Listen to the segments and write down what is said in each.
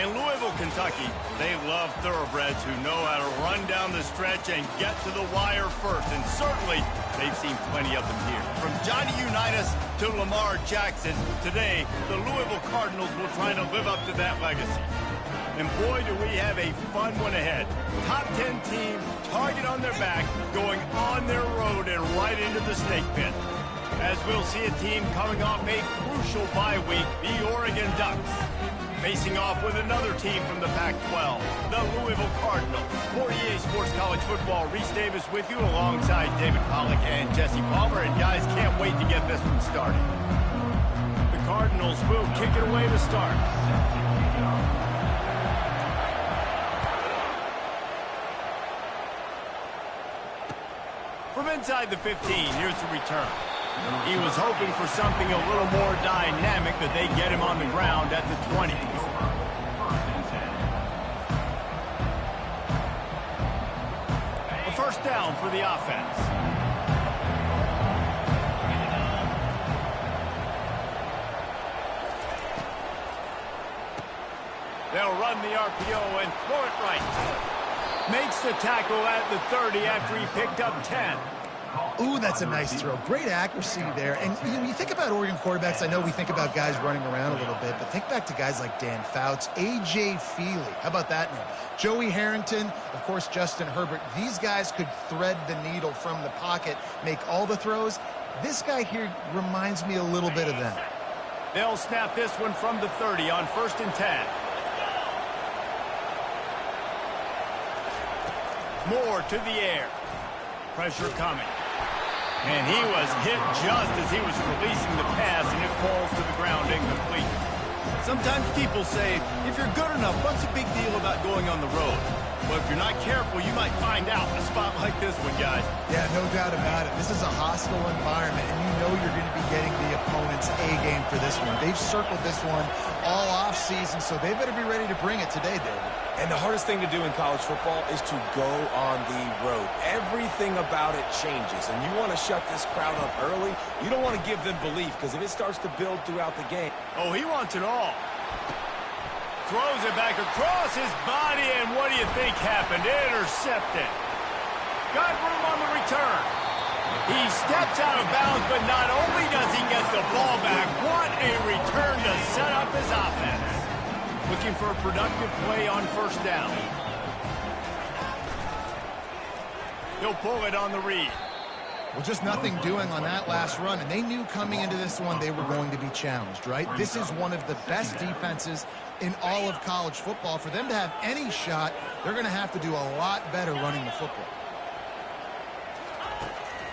In Louisville, Kentucky, they love thoroughbreds who know how to run down the stretch and get to the wire first, and certainly they've seen plenty of them here. From Johnny Unitas to Lamar Jackson, today the Louisville Cardinals will try to live up to that legacy. And boy, do we have a fun one ahead. Top 10 team, target on their back, going on their road and right into the snake pit. As we'll see a team coming off a crucial bye week, the Oregon Ducks, facing off with another team from the Pac-12, the Louisville Cardinals. For EA Sports College Football, Reese Davis with you alongside David Pollack and Jesse Palmer. And guys, can't wait to get this one started. The Cardinals will kick it away to start. From inside the 15, here's the return. He was hoping for something a little more dynamic, that they get him on the ground at the 20. A first down for the offense. They'll run the RPO and throw it right. Makes the tackle at the 30 after he picked up 10. Ooh, that's a nice throw. Great accuracy there. And when you think about Oregon quarterbacks, I know we think about guys running around a little bit, but think back to guys like Dan Fouts, A.J. Feely. How about that name? Joey Harrington, of course, Justin Herbert. These guys could thread the needle from the pocket, make all the throws. This guy here reminds me a little bit of them. They'll snap this one from the 30 on 1st and 10. Moore to the air. Pressure coming. And he was hit just as he was releasing the pass, and it falls to the ground incomplete. Sometimes people say, if you're good enough, what's the big deal about going on the road? Well, if you're not careful, you might find out in a spot like this one, guys. Yeah, no doubt about it. This is a hostile environment, and you know you're going to be getting the opponent's A-game for this one. They've circled this one all off-season, so they better be ready to bring it today, David. And the hardest thing to do in college football is to go on the road. Everything about it changes, and you want to shut this crowd up early. You don't want to give them belief, because if it starts to build throughout the game. Oh, he wants it all. Throws it back across his body, and what do you think happened? Intercepted. Got room on the return. He steps out of bounds, but not only does he get the ball back, what a return to set up his offense. Looking for a productive play on 1st down. He'll pull it on the read. Well, just nothing doing on that last run, and they knew coming into this one they were going to be challenged, right? This is one of the best defenses in all of college football. For them to have any shot, they're going to have to do a lot better running the football.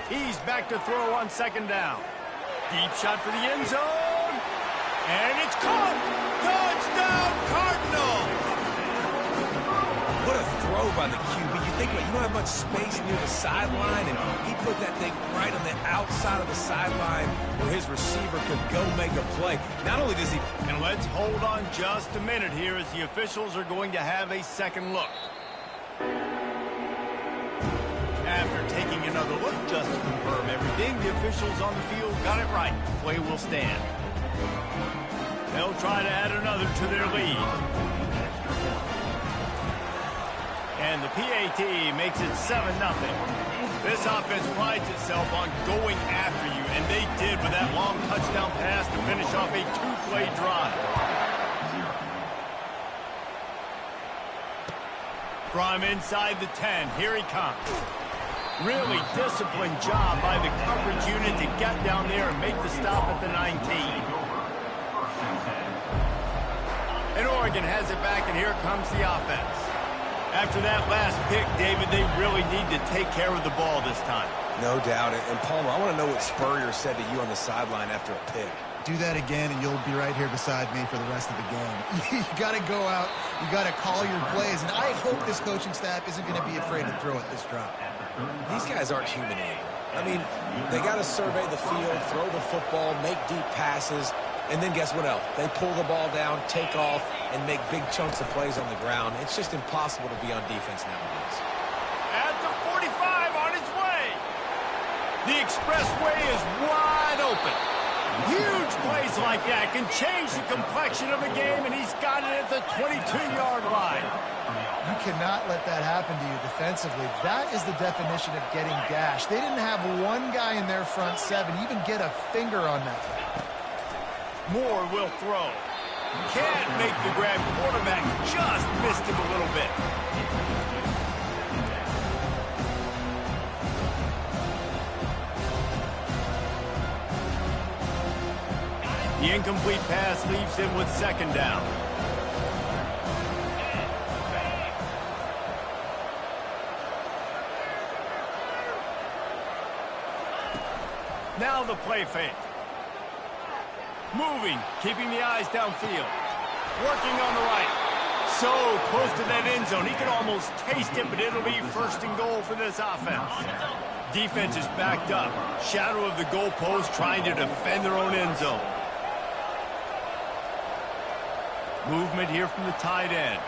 He's back to throw on 2nd down. Deep shot for the end zone. And it's caught. Touchdown, Cardinals! What a throw by the QB. You think about it, you don't have much space near the sideline, and he put that thing right on the outside of the sideline where his receiver could go make a play. Not only does he... And let's hold on just a minute here as the officials are going to have a second look. After taking another look just to confirm everything, the officials on the field got it right. Play will stand. They'll try to add another to their lead. And the PAT makes it 7-0. This offense prides itself on going after you, and they did with that long touchdown pass to finish off a 2-play drive. From inside the 10, here he comes. Really disciplined job by the coverage unit to get down there and make the stop at the 19. And Oregon has it back, and here comes the offense. After that last pick, David, they really need to take care of the ball this time. No doubt. And Palmer, I want to know what Spurrier said to you on the sideline after a pick. Do that again, and you'll be right here beside me for the rest of the game. You got to go out. You got to call your plays. And I hope this coaching staff isn't going to be afraid to throw at this drop. These guys aren't human anymore. I mean, they got to survey the field, throw the football, make deep passes, and then guess what else? They pull the ball down, take off, and make big chunks of plays on the ground. It's just impossible to be on defense nowadays. At the 45 on his way. The expressway is wide open. Huge plays like that can change change the complexion of the game, and he's got it at the 22-yard line. You cannot let that happen to you defensively. That is the definition of getting gashed. They didn't have one guy in their front seven even get a finger on that. Moore will throw. Can't make the grab. Quarterback just missed him a little bit. The incomplete pass leaves him with second down. Now the play fake. Moving, keeping the eyes downfield. Working on the right. So close to that end zone. He could almost taste it, but it'll be first and goal for this offense. Defense is backed up. Shadow of the goalpost trying to defend their own end zone. Movement here from the tight end.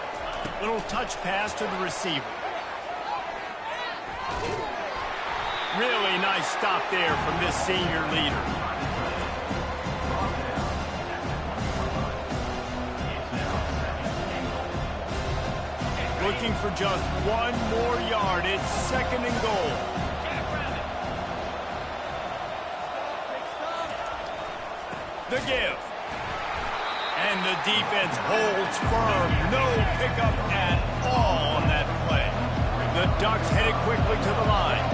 Little touch pass to the receiver. Really nice stop there from this senior leader. Looking for just one more yard. It's second and goal. The give. And the defense holds firm. No pickup at all on that play. The Ducks headed quickly to the line.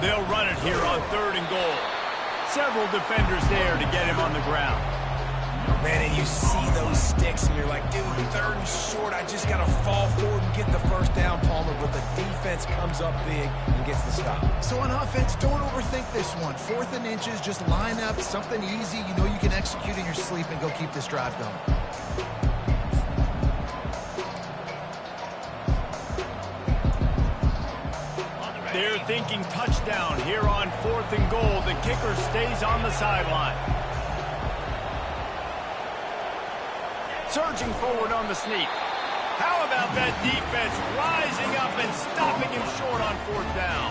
They'll run it here on third and goal. Several defenders there to get him on the ground. Man, and you see those sticks, and you're like, dude, third and short, I just got to fall forward and get the first down, Palmer, but the defense comes up big and gets the stop. So on offense, don't overthink this one. 4th and inches, just line up, something easy you know you can execute in your sleep and go keep this drive going. They're thinking touchdown here on 4th and goal. The kicker stays on the sideline. Surging forward on the sneak. How about that defense rising up and stopping him short on 4th down?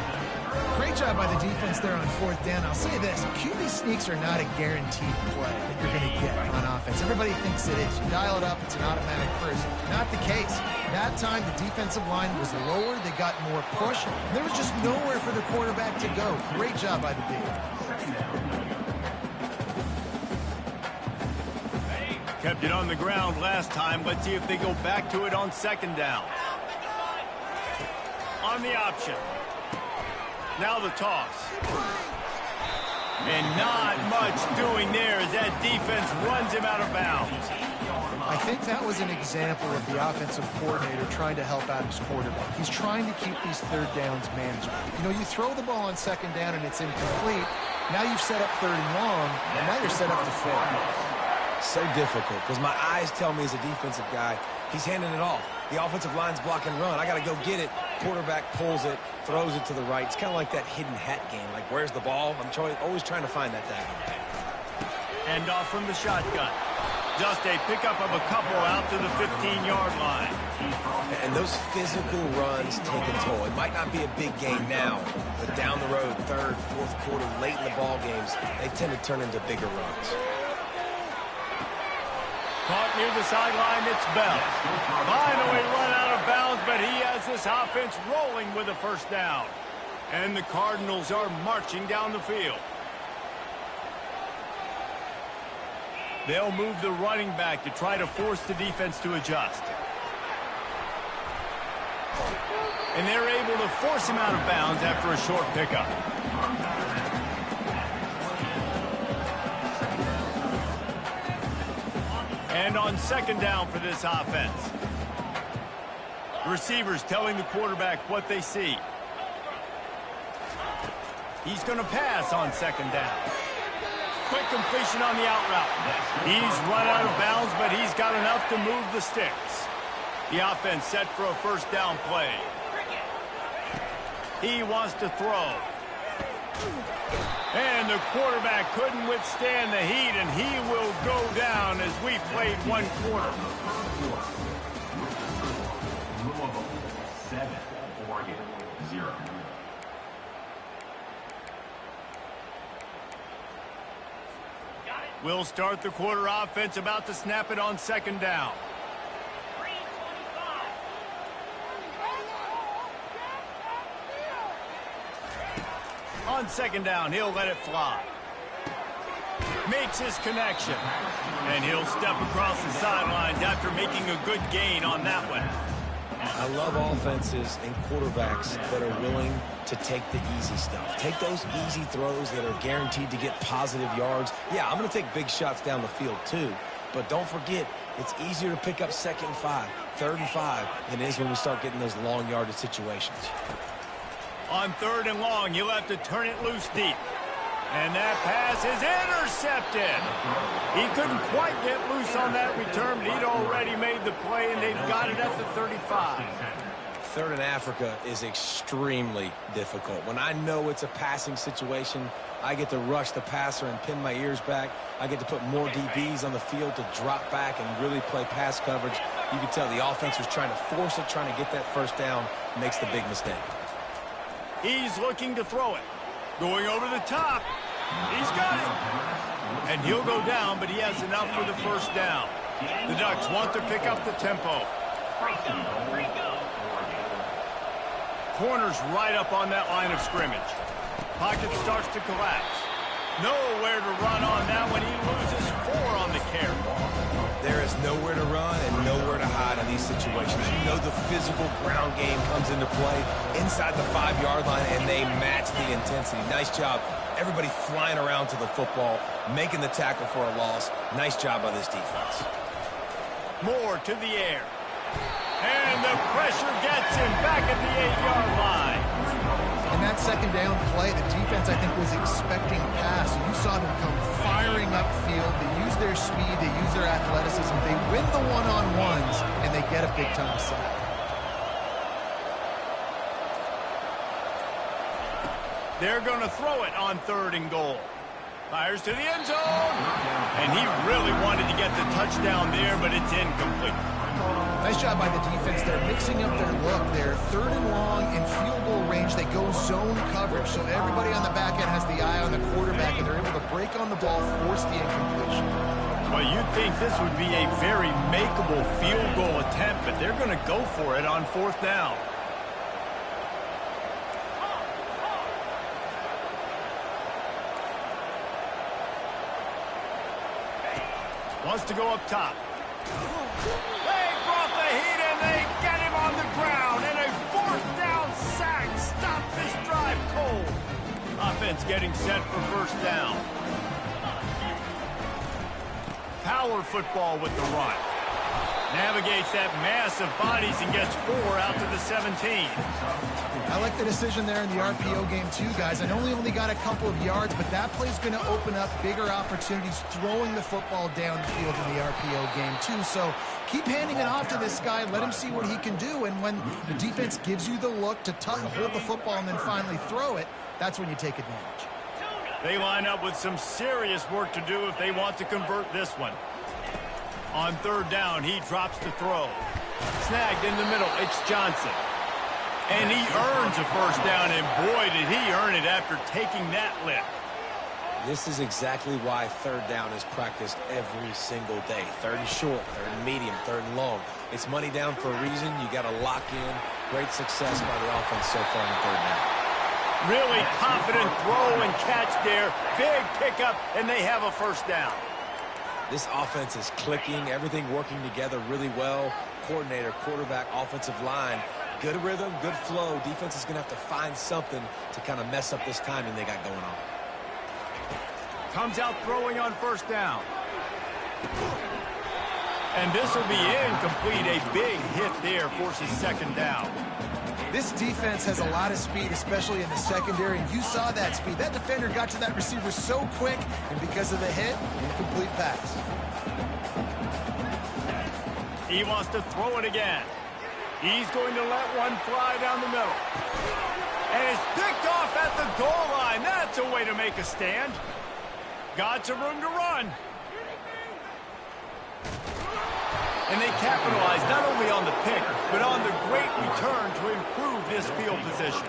Great job by the defense there on 4th down. I'll say this, QB sneaks are not a guaranteed play that you're going to get on offense. Everybody thinks it is. You dial it up, it's an automatic first. Not the case. That time, the defensive line was lower. They got more push. There was just nowhere for the quarterback to go. Great job by the D. Kept it on the ground last time. Let's see if they go back to it on second down. On the option. Now the toss. And not much doing there as that defense runs him out of bounds. I think that was an example of the offensive coordinator trying to help out his quarterback. He's trying to keep these third downs manageable. You know, you throw the ball on second down and it's incomplete. Now you've set up third and long, and now you're set up to fail. So difficult, because my eyes tell me as a defensive guy, he's handing it off. The offensive line's block and run. I got to go get it. Quarterback pulls it, throws it to the right. It's kind of like that hidden hat game. Like, where's the ball? I'm always trying to find that thing. And off from the shotgun. Just a pickup of a couple out to the 15-yard line. And those physical runs take a toll. It might not be a big game now, but down the road, third, fourth quarter, late in the ball games, they tend to turn into bigger runs. Caught near the sideline, it's Bell. Finally run out of bounds, but he has this offense rolling with a first down. And the Cardinals are marching down the field. They'll move the running back to try to force the defense to adjust. And they're able to force him out of bounds after a short pickup. And on second down for this offense. Receivers telling the quarterback what they see. He's going to pass on second down. Quick completion on the out route. He's run out of bounds, but he's got enough to move the sticks. The offense set for a first down play. He wants to throw. And the quarterback couldn't withstand the heat, and he will go down as we played one quarter. Louisville 7, Oregon 0. We'll start the quarter offense, about to snap it on second down. On second down, he'll let it fly. Makes his connection. And he'll step across the sidelines after making a good gain on that one. I love offenses and quarterbacks that are willing to take the easy stuff. Take those easy throws that are guaranteed to get positive yards. Yeah, I'm going to take big shots down the field too. But don't forget, it's easier to pick up 2nd and 5, 3rd and 5 than it is when we start getting those long yardage situations. On 3rd and long, you'll have to turn it loose deep. And that pass is intercepted. He couldn't quite get loose on that return, but he'd already made the play, and they've got it at the 35. 3rd and Africa is extremely difficult. When I know it's a passing situation, I get to rush the passer and pin my ears back. I get to put more DBs on the field to drop back and really play pass coverage. You can tell the offense was trying to force it, trying to get that first down, makes the big mistake. He's looking to throw it. Going over the top. He's got it. And he'll go down, but he has enough for the first down. The Ducks want to pick up the tempo. Corner's right up on that line of scrimmage. Pocket starts to collapse. Nowhere to run on that one. He loses 4 on the carry. There is nowhere to run and nowhere to hide in these situations. You know the physical ground game comes into play inside the 5-yard line, and they match the intensity. Nice job. Everybody flying around to the football, making the tackle for a loss. Nice job by this defense. More to the air. And the pressure gets him back at the 8-yard line. In that second down play, the defense, I think, was expecting pass. You saw them come firing upfield. They use their speed. They use their athleticism. They win the one-on-ones, and they get a big-time sack. They're going to throw it on 3rd and goal. Fires to the end zone. And he really wanted to get the touchdown there, but it's incomplete. Nice job by the defense. They're mixing up their look. They're 3rd and long in field goal range. They go zone coverage, so everybody on the back end has the eye on the quarterback, and they're able to break on the ball, force the incompletion. Well, you'd think this would be a very makeable field goal attempt, but they're going to go for it on 4th down. Wants to go up top. They brought the heat and they get him on the ground. And a 4th down sack stops this drive cold. Offense getting set for 1st down. Power football with the run. Navigates that mass of bodies and gets 4 out to the 17. I like the decision there in the RPO game too, guys. I know he only got a couple of yards, but that play's going to open up bigger opportunities throwing the football down the field in the RPO game too. So keep handing it off to this guy. Let him see what he can do. And when the defense gives you the look to hold the football and then finally throw it, that's when you take advantage. They line up with some serious work to do if they want to convert this one. On 3rd down, he drops the throw. Snagged in the middle, it's Johnson. And he earns a 1st down, and boy, did he earn it after taking that lift. This is exactly why 3rd down is practiced every single day. 3rd and short, 3rd and medium, 3rd and long. It's money down for a reason. You got to lock in. Great success by the offense so far on 3rd down. Really confident throw and catch there. Big pickup, and they have a 1st down. This offense is clicking, everything working together really well. Coordinator, quarterback, offensive line. Good rhythm, good flow. Defense is going to have to find something to kind of mess up this timing they got going on. Comes out throwing on 1st down. And this will be incomplete. A big hit there forces 2nd down. This defense has a lot of speed, especially in the secondary, and you saw that speed. That defender got to that receiver so quick, and because of the hit, incomplete pass. He wants to throw it again. He's going to let one fly down the middle. And it's picked off at the goal line. That's a way to make a stand. Got some room to run. And they capitalized not only on the pick, but on the great return to improve this field position.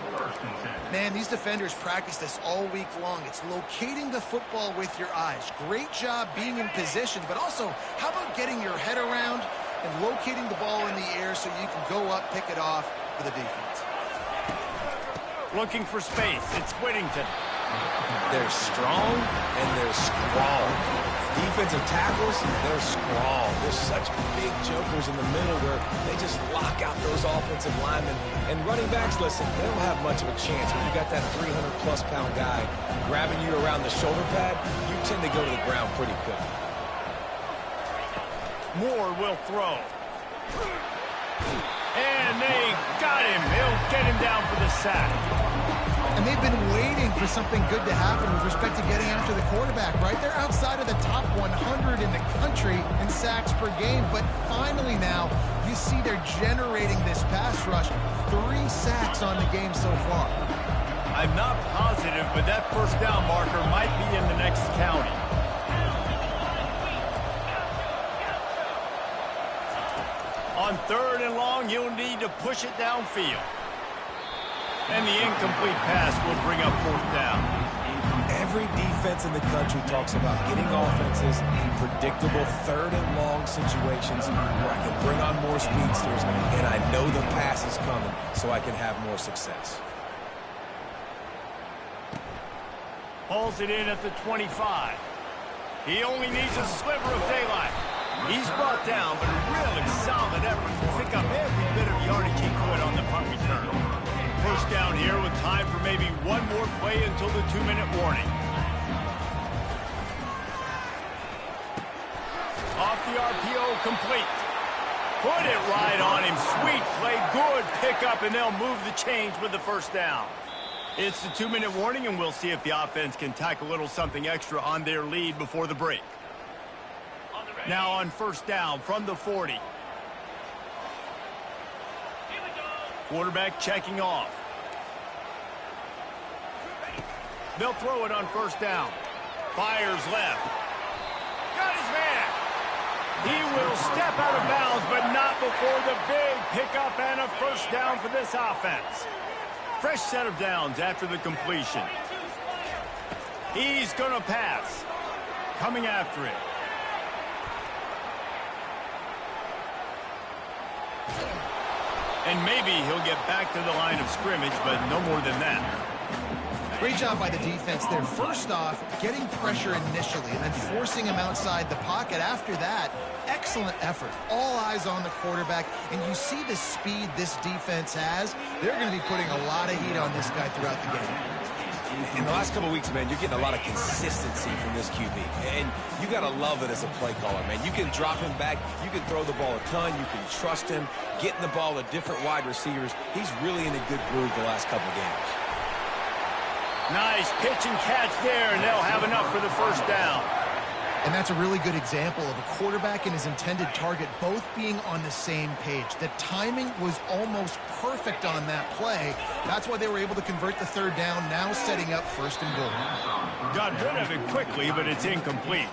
Man, these defenders practice this all week long. It's locating the football with your eyes. Great job being in position, but also, how about getting your head around and locating the ball in the air so you can go up, pick it off for the defense. Looking for space, it's Whittington. They're strong and they're strong. Defensive tackles, they're strong. There's such big jokers in the middle where they just lock out those offensive linemen. And running backs, listen, they don't have much of a chance. When you got that 300-plus pound guy grabbing you around the shoulder pad, you tend to go to the ground pretty quickly. Moore will throw. And they got him. They'll get him down for the sack. And they've been waiting for something good to happen with respect to getting after the quarterback, right? They're outside of the top 100 in the country in sacks per game, but finally now you see they're generating this pass rush. 3 sacks on the game so far. I'm not positive, but that first down marker might be in the next county. On 3rd and long, you'll need to push it downfield. And the incomplete pass will bring up 4th down. Every defense in the country talks about getting offenses in predictable 3rd and long situations where I can bring on more speedsters and I know the pass is coming so I can have more success. Hauls it in at the 25. He only needs a sliver of daylight. He's brought down, but a really solid effort to pick up every bit of yardage he could on the punt return. First down here with time for maybe one more play until the 2-minute warning. Off the RPO, complete. Put it right on him. Sweet play, good pickup, and they'll move the chains with the first down. It's the 2-minute warning, and we'll see if the offense can tack a little something extra on their lead before the break. Now on first down from the 40. Quarterback checking off. They'll throw it on first down. Fires left. Got his man. He will step out of bounds, but not before the big pickup and a first down for this offense. Fresh set of downs after the completion. He's going to pass. Coming after it. And maybe he'll get back to the line of scrimmage, but no more than that. Great job by the defense there. First off, getting pressure initially and then forcing him outside the pocket. After that, excellent effort. All eyes on the quarterback. And you see the speed this defense has. They're going to be putting a lot of heat on this guy throughout the game. In the last couple of weeks, man, you're getting a lot of consistency from this QB. And you got to love it as a play caller, man. You can drop him back. You can throw the ball a ton. You can trust him. Getting the ball to different wide receivers. He's really in a good groove the last couple of games. Nice pitch and catch there, and they'll have enough for the first down. And that's a really good example of a quarterback and his intended target both being on the same page. The timing was almost perfect on that play. That's why they were able to convert the 3rd down, now setting up 1st and goal. Got rid of it quickly, but it's incomplete.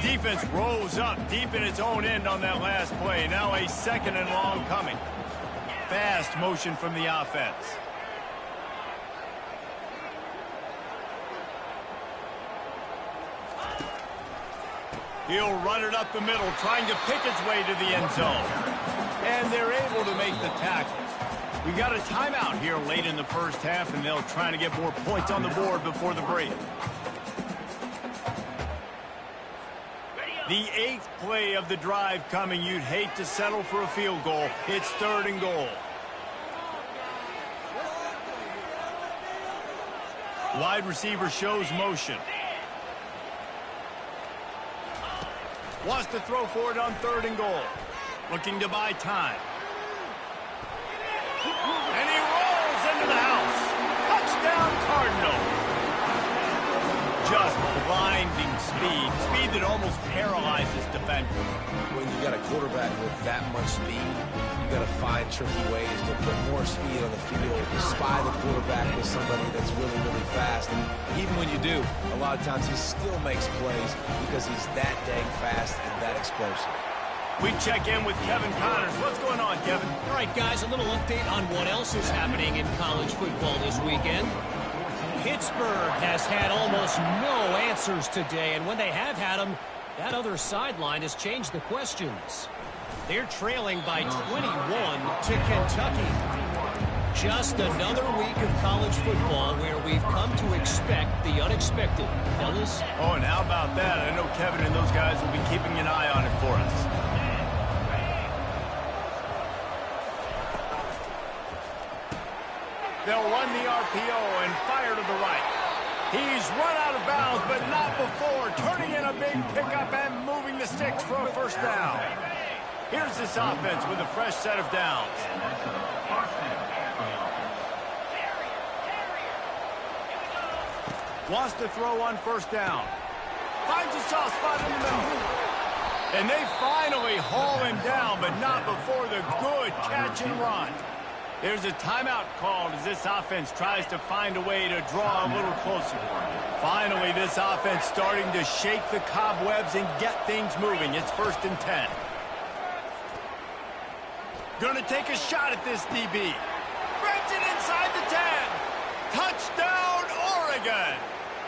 Defense rose up deep in its own end on that last play. Now a 2nd and long coming. Fast motion from the offense. He'll run it up the middle, trying to pick its way to the end zone. And they're able to make the tackle. We got a timeout here late in the first half, and they'll try to get more points on the board before the break. The 8th play of the drive coming. You'd hate to settle for a field goal. It's 3rd and goal. Wide receiver shows motion. Wants to throw for it on 3rd and goal. Looking to buy time. And he rolls into the house. Touchdown, Cardinals. just blinding speed. Speed that almost paralyzes defenders. When you got a quarterback with that much speed, you got to find tricky ways to put more speed on the field, spy the quarterback with somebody that's really, really fast. And even when you do, a lot of times he still makes plays because he's that dang fast and that explosive. We check in with Kevin Connors. What's going on, Kevin? All right, guys, a little update on what else is happening in college football this weekend. Pittsburgh has had almost no answers today, and when they have had them, that other sideline has changed the questions. They're trailing by 21 to Kentucky. Just another week of college football where we've come to expect the unexpected. Fellas? Oh, and how about that? I know Kevin and those guys will be keeping an eye on it for us. They'll run the RPO and fire to the right. He's run out of bounds, but not before. Turning in a big pickup and moving the sticks for a first down. Here's this offense with a fresh set of downs. Wants to throw on first down. Finds a soft spot in the middle. And they finally haul him down, but not before the good catch and run. There's a timeout called as this offense tries to find a way to draw a little closer. Finally, this offense starting to shake the cobwebs and get things moving. It's 1st and 10. Gonna take a shot at this DB. Grabs it inside the 10. Touchdown, Oregon.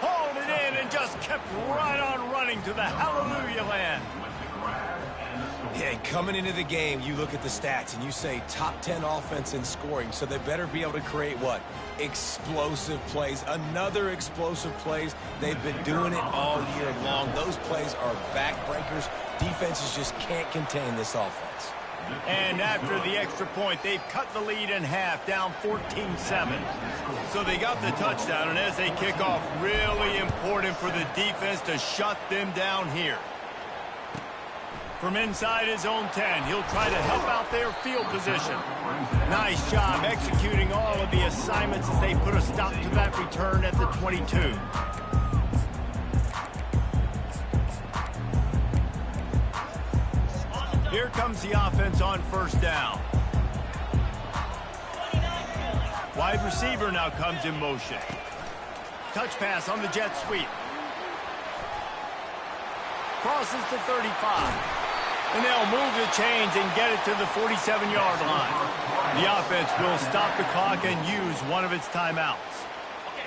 Hauled it in and just kept right on running to the hallelujah land. Yeah, coming into the game, you look at the stats and you say top 10 offense in scoring, so they better be able to create what? Explosive plays. Another explosive plays. They've been doing it all year long. Those plays are backbreakers. Defenses just can't contain this offense. And after the extra point, they've cut the lead in half, down 14-7. So they got the touchdown, and as they kick off, really important for the defense to shut them down here. From inside his own 10, he'll try to help out their field position. Nice job executing all of the assignments as they put a stop to that return at the 22. Here comes the offense on first down. Wide receiver now comes in motion. Touch pass on the jet sweep. Crosses the 35. And they'll move the chains and get it to the 47-yard line. The offense will stop the clock and use one of its timeouts.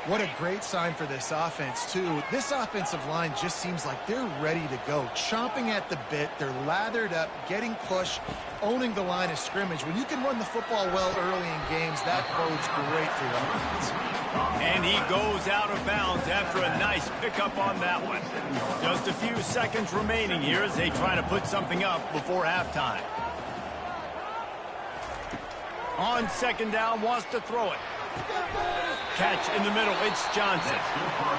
What a great sign for this offense, too. This offensive line just seems like they're ready to go. Chomping at the bit. They're lathered up, getting pushed, owning the line of scrimmage. When you can run the football well early in games, that bodes great for your offense. And he goes out of bounds after a nice pickup on that one. Just a few seconds remaining here as they try to put something up before halftime. On second down, wants to throw it. Catch in the middle, it's Johnson.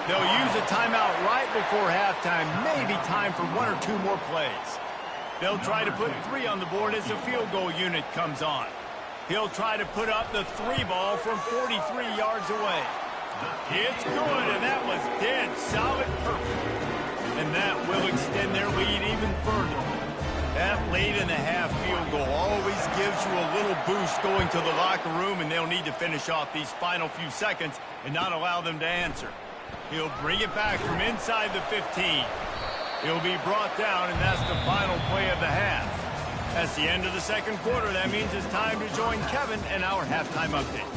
They'll use a timeout right before halftime, maybe time for 1 or 2 more plays. They'll try to put 3 on the board as the field goal unit comes on. He'll try to put up the 3 ball from 43 yards away. It's good, and that was dead solid perfect. And that will extend their lead even further. That late-in-the-half field goal always gives you a little boost going to the locker room, and they'll need to finish off these final few seconds and not allow them to answer. He'll bring it back from inside the 15. He'll be brought down, and that's the final play of the half. That's the end of the second quarter. That means it's time to join Kevin and our halftime update.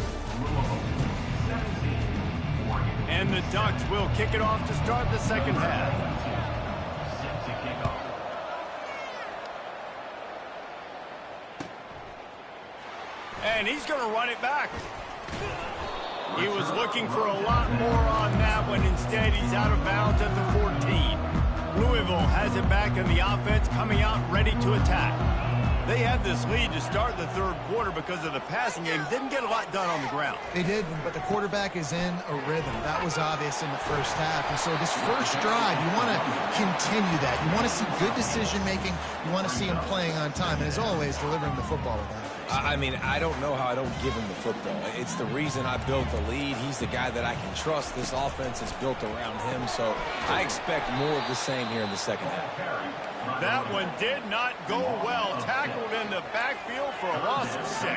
And the Ducks will kick it off to start the second half. And he's going to run it back. He was looking for a lot more on that one. Instead, he's out of bounds at the 14. Louisville has it back in the offense, coming out ready to attack. They had this lead to start the third quarter because of the passing game. Didn't get a lot done on the ground. They didn't, but the quarterback is in a rhythm. That was obvious in the first half. And so this first drive, you want to continue that. You want to see good decision-making. You want to see him playing on time. And as always, delivering the football with that. I mean, I don't know how I don't give him the football. It's the reason I built the lead. He's the guy that I can trust. This offense is built around him, so I expect more of the same here in the second half. That one did not go well. Tackled in the backfield for a loss of 6.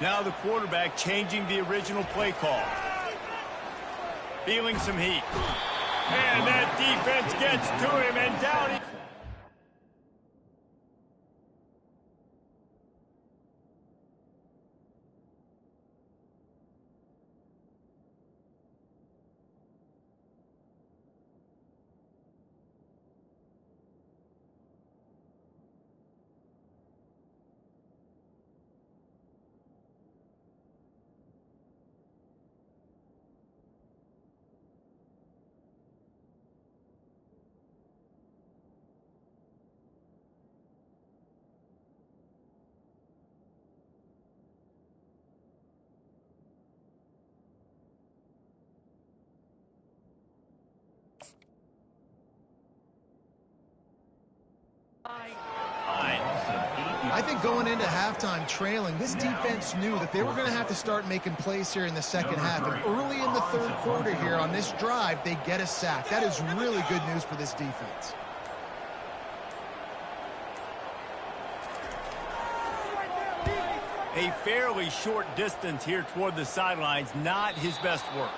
Now the quarterback changing the original play call. Feeling some heat. And that defense gets to him, and down he... I think going into halftime trailing, this defense knew that they were going to have to start making plays here in the second half. And early in the third quarter here on this drive, they get a sack. That is really good news for this defense. A fairly short distance here toward the sidelines, not his best work.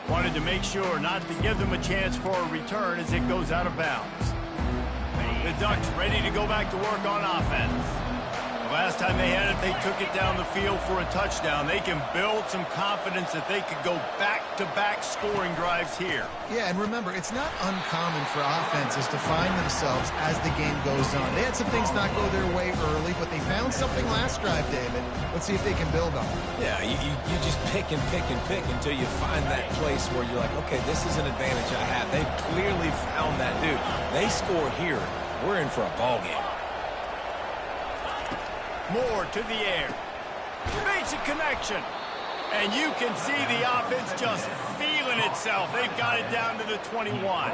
Wanted to make sure not to give them a chance for a return as it goes out of bounds. The Ducks ready to go back to work on offense. The last time they had it, they took it down the field for a touchdown. They can build some confidence that they could go back-to-back scoring drives here. Yeah, and remember, it's not uncommon for offenses to find themselves as the game goes on. They had some things not go their way early, but they found something last drive, David. Let's see if they can build on it. Yeah, you just pick and pick and pick until you find that place where you're like, okay, this is an advantage I have. They clearly found that, dude. They score here. We're in for a ball game. More to the air. Basic connection. And you can see the offense just feeling itself. They've got it down to the 21.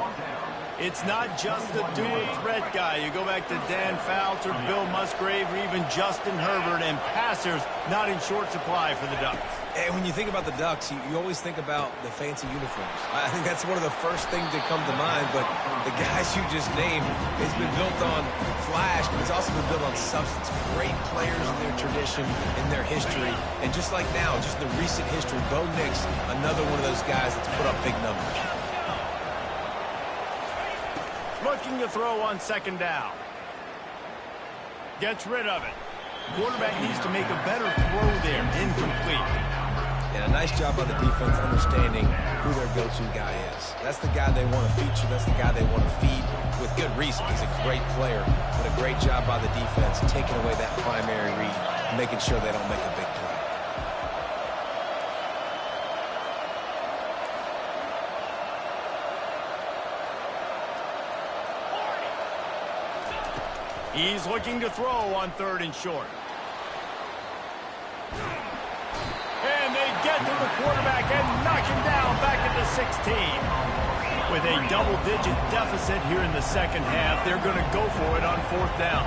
It's not just a dual threat guy. You go back to Dan Fouts or Bill Musgrave or even Justin Herbert, and passers not in short supply for the Ducks. And when you think about the Ducks, you always think about the fancy uniforms. I think that's one of the first things that come to mind, but the guys you just named, it's been built on flash, but it's also been built on substance. Great players in their tradition, in their history, and just like now, just the recent history, Bo Nix, another one of those guys that's put up big numbers. Looking to throw on second down. Gets rid of it. Quarterback needs to make a better throw there. Incomplete. And a nice job by the defense understanding who their go-to guy is. That's the guy they want to feature. That's the guy they want to feed with good reason. He's a great player, but a great job by the defense taking away that primary read, making sure they don't make a big play. He's looking to throw on third and short. And they get to the quarterback and knock him down back at the 16. With a double-digit deficit here in the second half, they're going to go for it on fourth down.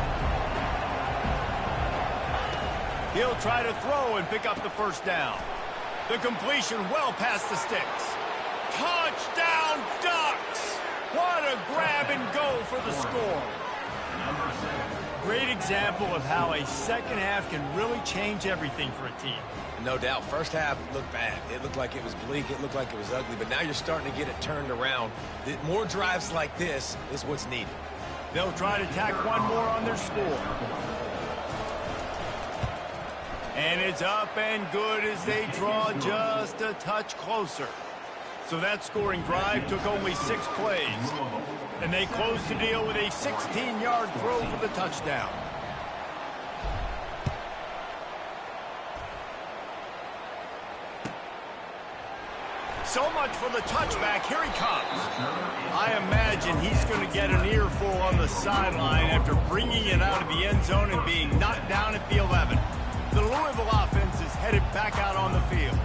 He'll try to throw and pick up the first down. The completion well past the sticks. Touchdown, Ducks! What a grab and go for the score. Great example of how a second half can really change everything for a team. No doubt. First half looked bad. It looked like it was bleak. It looked like it was ugly. But now you're starting to get it turned around. More drives like this is what's needed. They'll try to tack one more on their score. And it's up and good as they draw just a touch closer. So that scoring drive took only 6 plays. And they close the deal with a 16-yard throw for the touchdown. So much for the touchback. Here he comes. I imagine he's going to get an earful on the sideline after bringing it out of the end zone and being knocked down at the 11. The Louisville offense is headed back out on the field.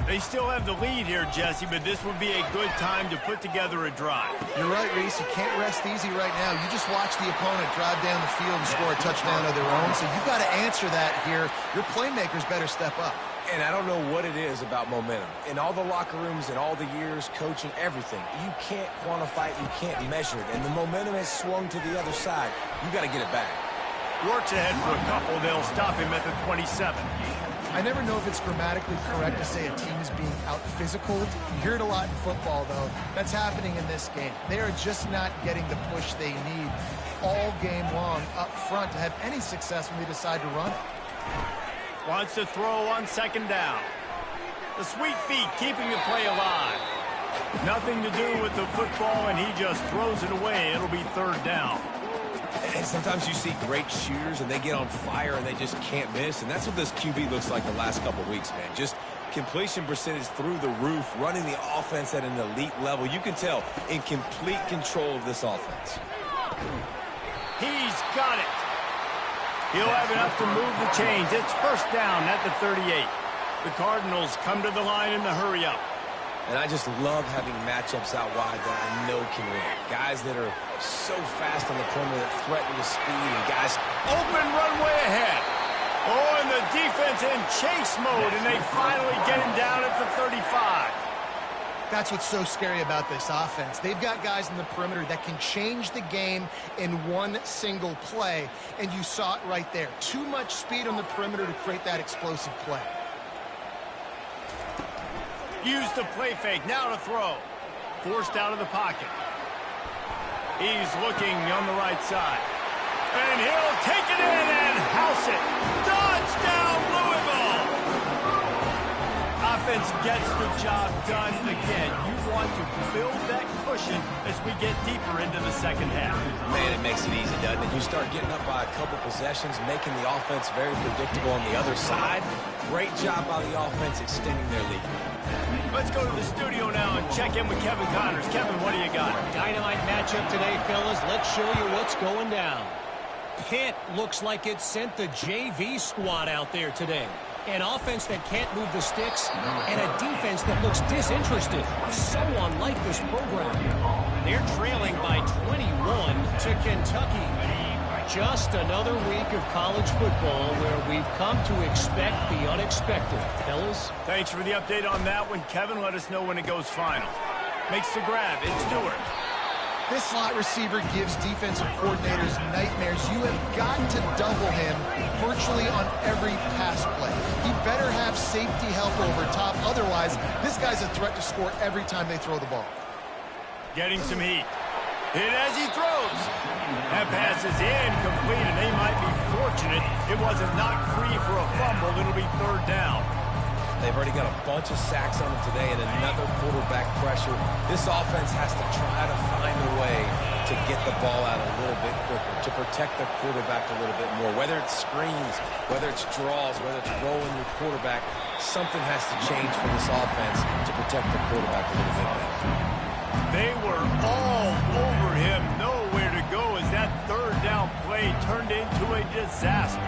They still have the lead here, Jesse, but this would be a good time to put together a drive. You're right, Reese. You can't rest easy right now. You just watch the opponent drive down the field and score a touchdown of their own, so you've got to answer that here. Your playmakers better step up. And I don't know what it is about momentum. In all the locker rooms and all the years, coaching, everything, you can't quantify it, you can't measure it. And the momentum has swung to the other side. You got to get it back. Works ahead for a couple. They'll stop him at the 27. I never know if it's grammatically correct to say a team is being out-physical. You hear it a lot in football, though. That's happening in this game. They are just not getting the push they need all game long up front to have any success when they decide to run it. Wants to throw on second down. The sweet feet keeping the play alive. Nothing to do with the football, and he just throws it away. It'll be third down. And sometimes you see great shooters, and they get on fire, and they just can't miss. And that's what this QB looks like the last couple weeks, man. Just completion percentage through the roof, running the offense at an elite level. You can tell in complete control of this offense. He's got it. He'll have enough to move the chains. It's first down at the 38. The Cardinals come to the line in the hurry-up. And I just love having matchups out wide that I know can win. Guys that are so fast on the perimeter that threaten the speed, and guys open runway ahead. Oh, and the defense in chase mode, and they finally get him down at the 35. That's what's so scary about this offense. They've got guys in the perimeter that can change the game in one single play, and you saw it right there. Too much speed on the perimeter to create that explosive play. Use the play fake, now to throw. Forced out of the pocket. He's looking on the right side. And he'll take it in and house it. Touchdown, Louisville! Offense gets the job done again. You want to build that cushion as we get deeper into the second half. Man, it makes it easy, doesn't it? You start getting up by a couple possessions, making the offense very predictable on the other side. Great job by the offense extending their lead. Let's go to the studio now and check in with Kevin Connors. Kevin, what do you got? Dynamite matchup today, fellas. Let's show you what's going down. Pitt looks like it sent the JV squad out there today. An offense that can't move the sticks, and a defense that looks disinterested. So unlike this program. They're trailing by 21 to Kentucky. Just another week of college football where we've come to expect the unexpected. Fellas? Thanks for the update on that one, Kevin. Let us know when it goes final. Makes the grab. It's Stewart. This slot receiver gives defensive coordinators nightmares. You have got to double him virtually on every pass play. He better have safety help over top. Otherwise, this guy's a threat to score every time they throw the ball. Getting some heat. Hit as he throws. That pass is incomplete, and they might be fortunate it wasn't knocked free for a fumble. It'll be third down. They've already got a bunch of sacks on them today and another quarterback pressure. This offense has to try to find a way to get the ball out a little bit quicker, to protect the quarterback a little bit more. Whether it's screens, whether it's draws, whether it's rolling your quarterback, something has to change for this offense to protect the quarterback a little bit better. They were all over him, nowhere to go as that third down play turned into a disaster.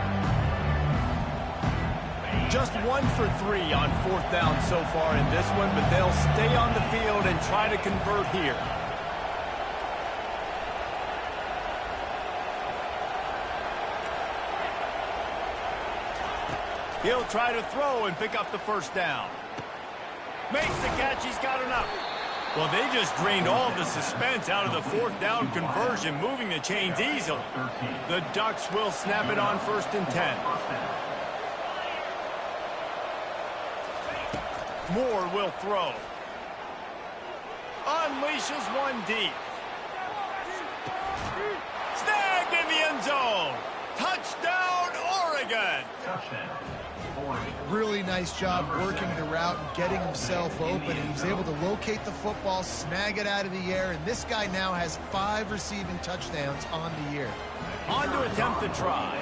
Just 1 for 3 on fourth down so far in this one, but they'll stay on the field and try to convert here. He'll try to throw and pick up the first down. Makes the catch, he's got enough. Well, they just drained all the suspense out of the fourth down conversion, moving the chains easily. The Ducks will snap it on 1st and 10. Moore will throw. Unleashes one deep. Snagged in the end zone. Touchdown, Oregon. Really nice job working the route and getting himself open. He was able to locate the football, snag it out of the air, and this guy now has 5 receiving touchdowns on the year. On to attempt the try.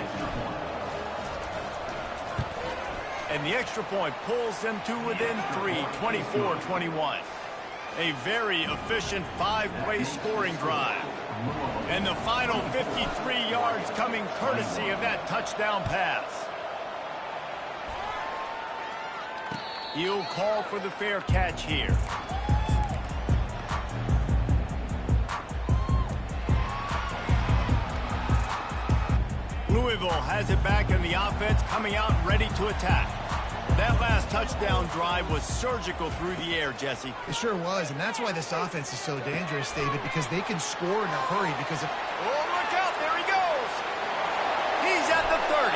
And the extra point pulls them to within 3, 24-21. A very efficient 5-play scoring drive. And the final 53 yards coming courtesy of that touchdown pass. He'll call for the fair catch here. Louisville has it back in the offense, coming out ready to attack. That last touchdown drive was surgical through the air, Jesse. It sure was, and that's why this offense is so dangerous, David, because they can score in a hurry because of... Oh, look out, there he goes. He's at the 30.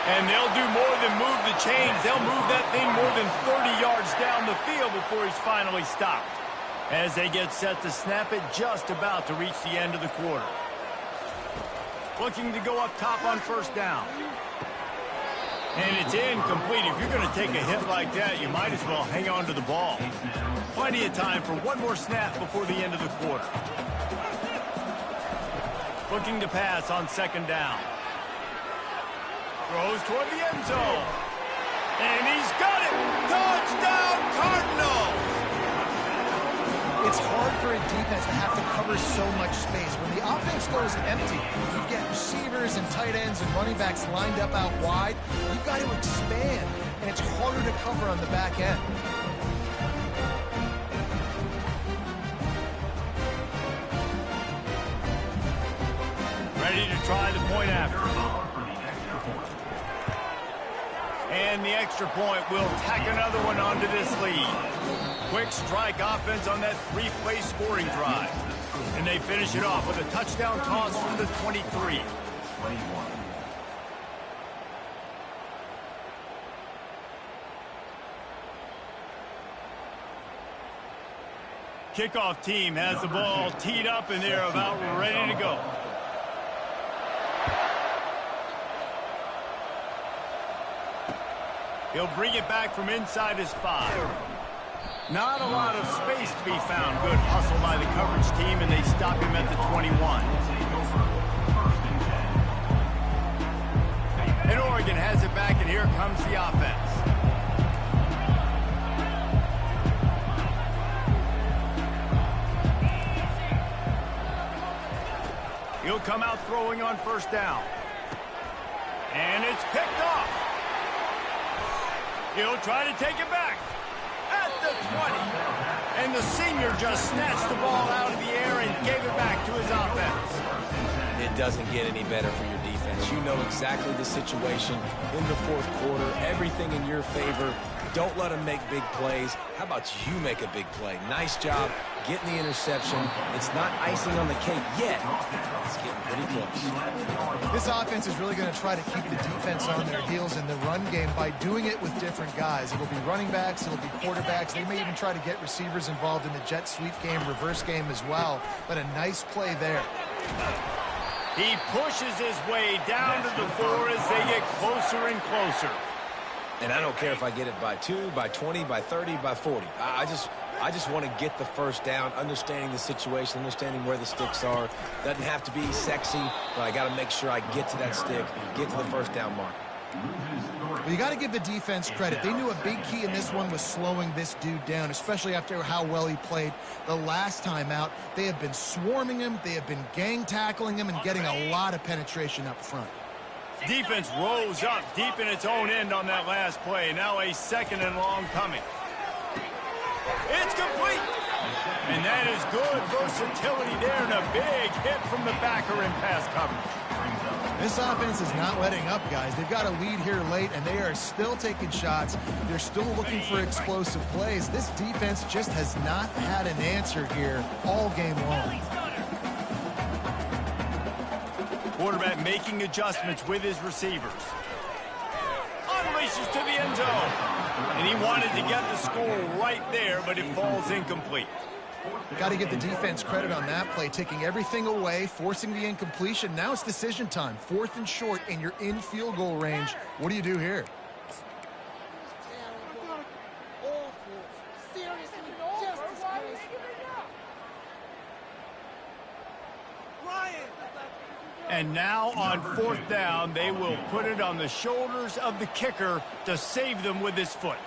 And they'll do more than move the chains. They'll move that thing more than 30 yards down the field before he's finally stopped. As they get set to snap it, just about to reach the end of the quarter. Looking to go up top on first down. And it's incomplete. If you're going to take a hit like that, you might as well hang on to the ball. Plenty of time for one more snap before the end of the quarter. Looking to pass on second down. Throws toward the end zone. And he's got it! Touchdown, Cardinals! It's hard for a defense to have to cover so much space. When the offense goes empty, you get receivers and tight ends and running backs lined up out wide. You've got to expand, and it's harder to cover on the back end. Ready to try the point after. And the extra point will tack another one onto this lead. Quick strike offense on that three-play scoring drive. And they finish it off with a touchdown toss from the 23. Kickoff team has the ball teed up and they're about ready to go. He'll bring it back from inside his 5. Not a lot of space to be found. Good hustle by the coverage team, and they stop him at the 21. And Oregon has it back, and here comes the offense. He'll come out throwing on first down. And it's picked off. He'll try to take it back. At the 20. And the senior just snatched the ball out of the air and gave it back to his offense. It doesn't get any better for your defense. You know exactly the situation in the fourth quarter. Everything in your favor. Don't let them make big plays. How about you make a big play? Nice job getting the interception. It's not icing on the cake yet. It's getting pretty close. This offense is really going to try to keep the defense on their heels in the run game by doing it with different guys. It'll be running backs, it'll be quarterbacks. They may even try to get receivers involved in the jet sweep game, reverse game as well. But a nice play there. He pushes his way down to the 4 as they get closer and closer. And I don't care if I get it by 2, by 20, by 30, by 40. I just want to get the first down, understanding the situation, understanding where the sticks are. Doesn't have to be sexy, but I got to make sure I get to that stick, get to the first down mark. Well, you got to give the defense credit. They knew a big key in this one was slowing this dude down, especially after how well he played the last time out. They have been swarming him. They have been gang tackling him and getting a lot of penetration up front. Defense rose up deep in its own end on that last play. Now a second and long coming. It's complete. And that is good versatility there and a big hit from the backer in pass coverage. This offense is not letting up, guys. They've got a lead here late, and they are still taking shots. They're still looking for explosive plays. This defense just has not had an answer here all game long. Quarterback making adjustments with his receivers. Unleashes to the end zone. And he wanted to get the score right there, but it falls incomplete. Got to give the defense credit on that play, taking everything away, forcing the incompletion. Now it's decision time. 4th and short, and you're in field goal range. What do you do here? And now on 4th down, they will put it on the shoulders of the kicker to save them with his foot.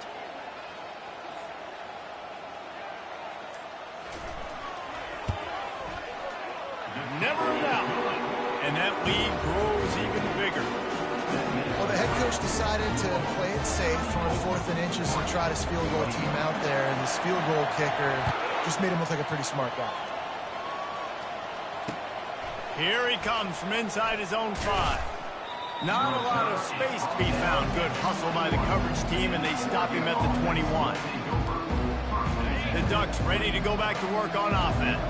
Never in doubt. And that lead grows even bigger. Well, the head coach decided to play it safe on 4th and inches and try this field goal team out there, and this field goal kicker just made him look like a pretty smart guy. Here he comes from inside his own 5. Not a lot of space to be found. Good hustle by the coverage team, and they stop him at the 21. The Ducks ready to go back to work on offense.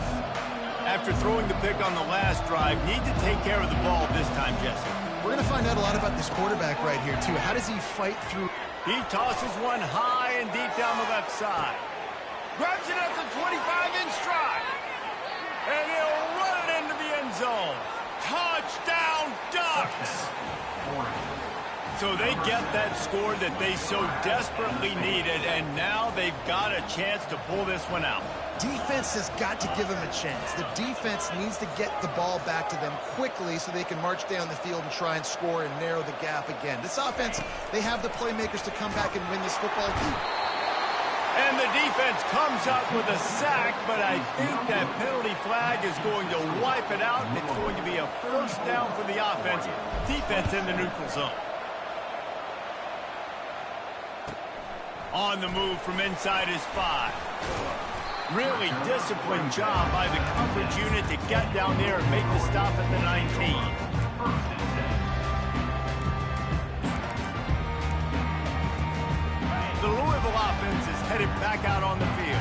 After throwing the pick on the last drive, need to take care of the ball this time, Jesse. We're going to find out a lot about this quarterback right here, too. How does he fight through? He tosses one high and deep down the left side. Grabs it at the 25-inch stride. And he'll run it into the end zone. Touchdown, Ducks! So they get that score that they so desperately needed, and now they've got a chance to pull this one out. Defense has got to give them a chance. The defense needs to get the ball back to them quickly so they can march down the field and try and score and narrow the gap again. This offense, they have the playmakers to come back and win this football game. And the defense comes up with a sack, but I think that penalty flag is going to wipe it out. It's going to be a first down for the offense. Defense in the neutral zone. On the move from inside his 5. Really disciplined job by the coverage unit to get down there and make the stop at the 19. The Louisville offense is headed back out on the field.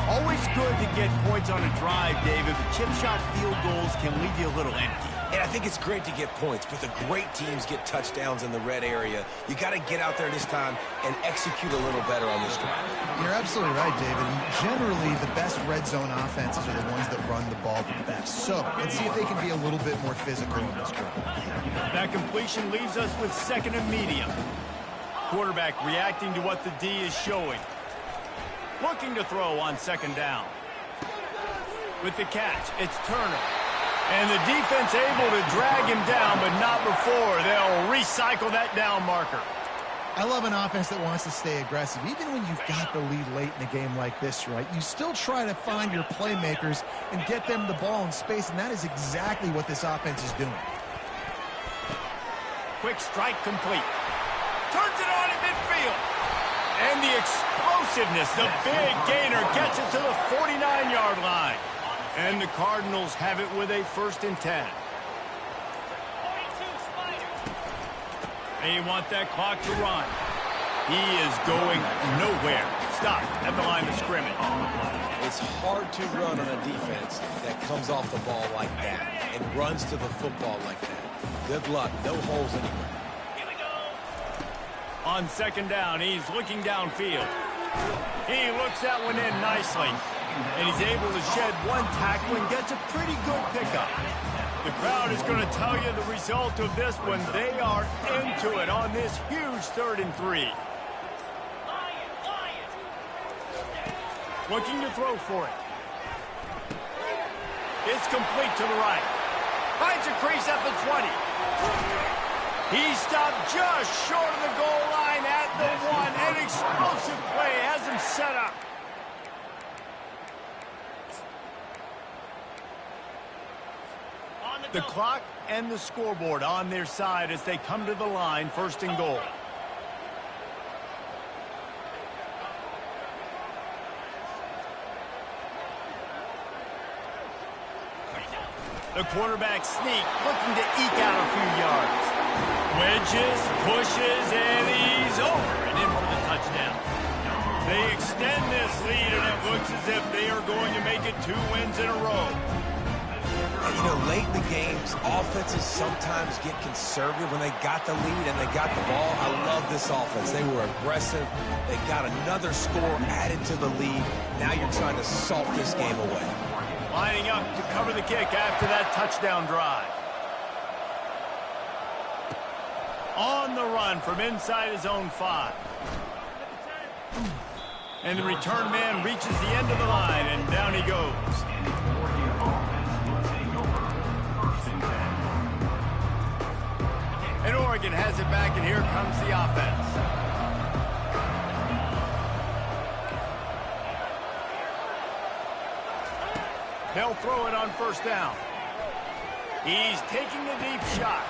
Always good to get points on a drive, David, but chip shot field goals can leave you a little empty. And I think it's great to get points, but the great teams get touchdowns in the red area. You got to get out there this time and execute a little better on this drive. You're absolutely right, David. And generally, the best red zone offenses are the ones that run the ball the best. So let's see if they can be a little bit more physical on this drive. That completion leaves us with 2nd and medium. Quarterback reacting to what the D is showing. Looking to throw on 2nd down. With the catch, it's Turner. And the defense able to drag him down, but not before. They'll recycle that down marker. I love an offense that wants to stay aggressive. Even when you've got the lead late in a game like this, right, you still try to find your playmakers and get them the ball in space, and that is exactly what this offense is doing. Quick strike complete. Turns it on at midfield. And the explosiveness, the big gainer, gets it to the 49-yard line. And the Cardinals have it with a 1st and 10. They want that clock to run. He is going nowhere. Stop at the line of scrimmage. It's hard to run on a defense that comes off the ball like that and runs to the football like that. Good luck. No holes anywhere. On 2nd down, he's looking downfield. He looks that one in nicely. And he's able to shed one tackle and gets a pretty good pickup. The crowd is going to tell you the result of this one. They are into it on this huge 3rd and 3. Looking to throw for it. It's complete to the right. Finds a crease at the 20. He stopped just short of the goal line at the 1. An explosive play has him set up. The clock and the scoreboard on their side as they come to the line, 1st and goal. The quarterback sneak, looking to eke out a few yards. Wedges, pushes, and he's over and in for the touchdown. They extend this lead, and it looks as if they are going to make it 2 wins in a row. You know, late in the games, offenses sometimes get conservative when they got the lead and they got the ball. I love this offense. They were aggressive. They got another score added to the lead. Now you're trying to salt this game away. Lining up to cover the kick after that touchdown drive. On the run from inside his own 5. And the return man reaches the end of the line, and down he goes. And Oregon has it back, and here comes the offense. They'll throw it on 1st down. He's taking the deep shot.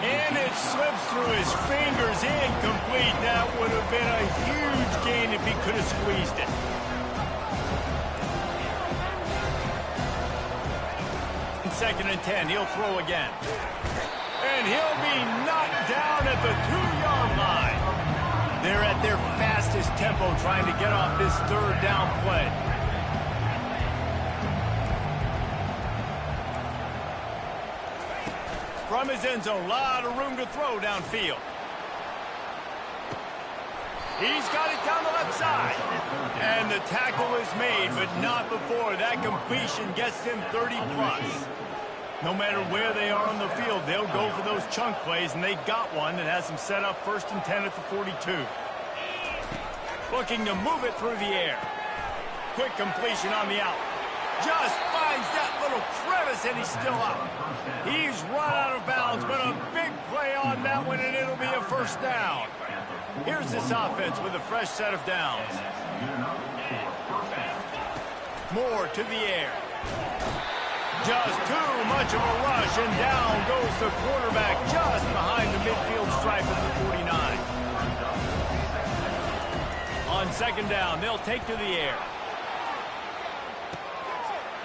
And it slips through his fingers, incomplete. That would have been a huge gain if he could have squeezed it. Second and 10, he'll throw again. And he'll be knocked down at the 2-yard line. They're at their fastest tempo trying to get off this third down play. From his end zone, a lot of room to throw downfield. He's got it down the left side. And the tackle is made, but not before. That completion gets them 30+. No matter where they are on the field, they'll go for those chunk plays, and they got one that has them set up 1st and 10 at the 42. Looking to move it through the air. Quick completion on the out. Just finds that little crevice, and he's still up. He's run out of bounds, but a big play on that one, and it'll be a 1st down. Here's this offense with a fresh set of downs. More to the air. Just too much of a rush, and down goes the quarterback just behind the midfield stripe of the 49. On 2nd down, they'll take to the air.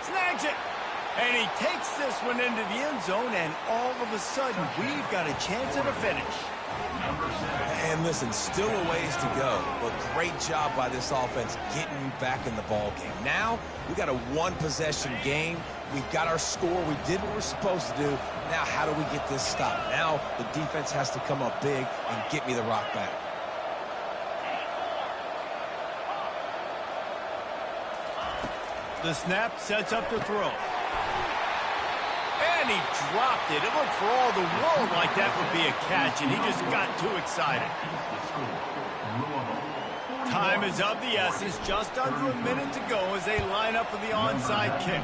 Snags it. And he takes this one into the end zone, and all of a sudden, we've got a chance at a finish. And listen, still a ways to go, but great job by this offense getting back in the ball game. Now, we got a 1-possession game. We've got our score. We did what we're supposed to do. Now, how do we get this stopped? Now, the defense has to come up big and get me the rock back. The snap sets up the throw. And he dropped it. It looked for all the world like that would be a catch, and he just got too excited. Time is of the essence. Just under a minute to go as they line up for the onside kick.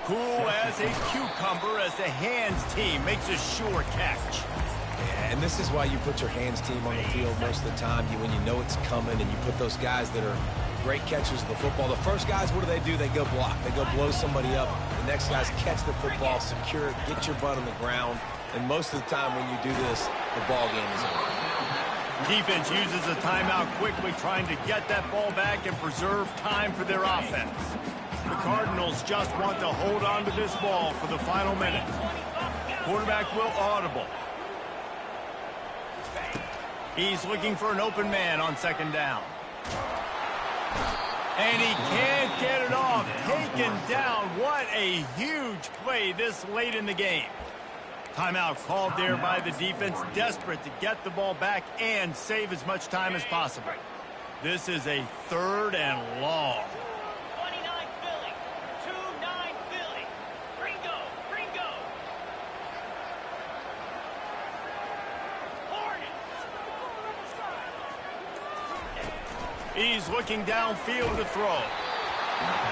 Cool as a cucumber as the hands team makes a sure catch. Yeah, and this is why you put your hands team on the field most of the time. When you know it's coming, and you put those guys that are great catchers of the football. The first guys, what do? They go block. They go blow somebody up. The next guys catch the football, secure it, get your butt on the ground. And most of the time when you do this, the ball game is over. Defense uses a timeout quickly, trying to get that ball back and preserve time for their offense. The Cardinals just want to hold on to this ball for the final minute. Quarterback will audible. He's looking for an open man on 2nd down. And he can't get it off. Taken down. What a huge play this late in the game. Timeout called there by the defense, desperate to get the ball back and save as much time as possible. This is a 3rd and long. 29 Philly. 2-9 Philly. Gringo. Gringo. He's looking downfield to throw.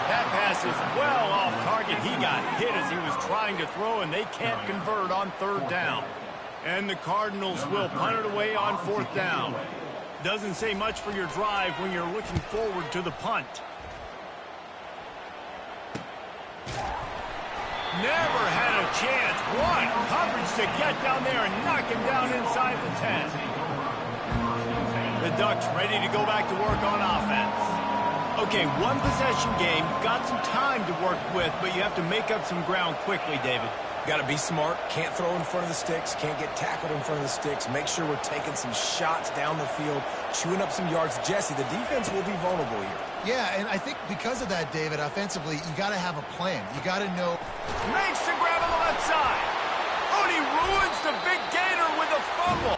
That pass is well off target. He got hit as he was trying to throw, and they can't convert on 3rd down. And the Cardinals will punt it away on 4th down. Doesn't say much for your drive when you're looking forward to the punt. Never had a chance. What coverage to get down there and knock him down inside the 10. The Ducks ready to go back to work on offense. Okay, 1-possession game. Got some time to work with, but you have to make up some ground quickly, David. Got to be smart. Can't throw in front of the sticks. Can't get tackled in front of the sticks. Make sure we're taking some shots down the field, chewing up some yards. Jesse, the defense will be vulnerable here. Yeah, and I think because of that, David, offensively, you got to have a plan. You got to know. Makes the grab on the left side. Oh, and he ruins the big gainer with a fumble.